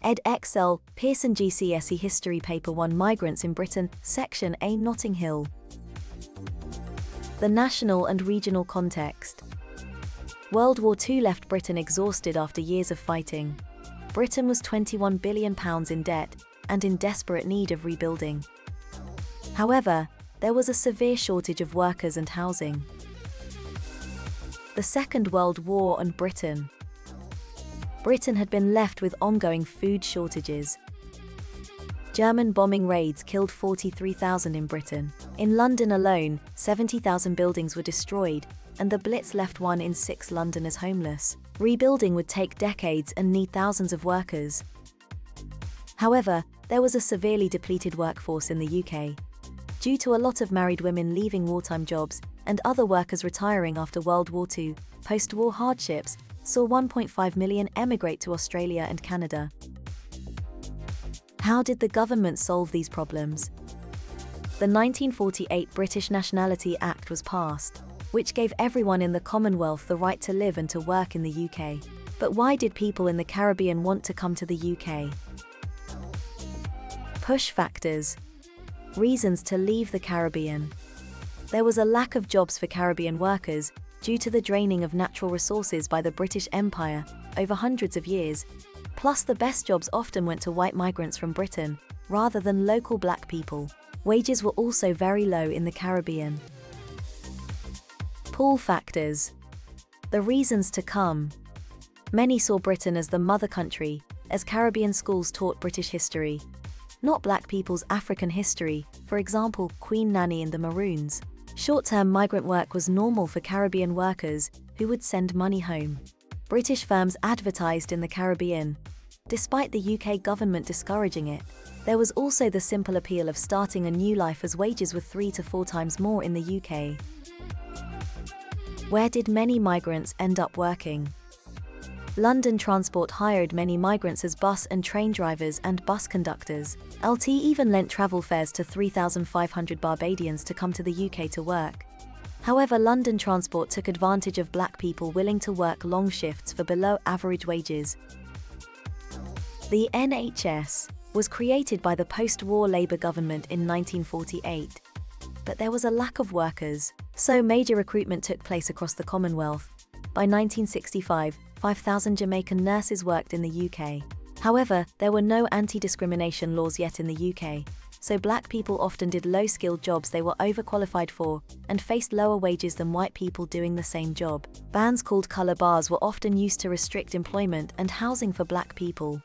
Edexcel GCSE History Paper 1 Migrants in Britain, Section A Notting Hill. The national and regional context. World War II left Britain exhausted after years of fighting. Britain was £21 billion in debt and in desperate need of rebuilding. However, there was a severe shortage of workers and housing. The Second World War and Britain. Britain had been left with ongoing food shortages. German bombing raids killed 43,000 in Britain. In London alone, 70,000 buildings were destroyed, and the Blitz left 1 in 6 Londoners homeless. Rebuilding would take decades and need thousands of workers. However, there was a severely depleted workforce in the UK. Due to a lot of married women leaving wartime jobs and other workers retiring after World War II, post-war hardships saw 1.5 million emigrate to Australia and Canada. How did the government solve these problems? The 1948 British Nationality Act was passed, which gave everyone in the Commonwealth the right to live and to work in the UK. But why did people in the Caribbean want to come to the UK? Push factors. Reasons to leave the Caribbean. There was a lack of jobs for Caribbean workers due to the draining of natural resources by the British Empire over hundreds of years. Plus, the best jobs often went to white migrants from Britain, rather than local black people. Wages were also very low in the Caribbean. Pull factors. The reasons to come. Many saw Britain as the mother country, as Caribbean schools taught British history, not black people's African history, for example, Queen Nanny and the Maroons. Short-term migrant work was normal for Caribbean workers who would send money home. British firms advertised in the Caribbean. Despite the UK government discouraging it, there was also the simple appeal of starting a new life as wages were 3 to 4 times more in the UK. Where did many migrants end up working? London Transport hired many migrants as bus and train drivers and bus conductors. LT even lent travel fares to 3,500 Barbadians to come to the UK to work. However, London Transport took advantage of black people willing to work long shifts for below-average wages. The NHS was created by the post-war Labour government in 1948. But there was a lack of workers, so major recruitment took place across the Commonwealth. By 1965, 5,000 Jamaican nurses worked in the UK. However, there were no anti-discrimination laws yet in the UK, so black people often did low-skilled jobs they were overqualified for and faced lower wages than white people doing the same job. Bans called colour bars were often used to restrict employment and housing for black people.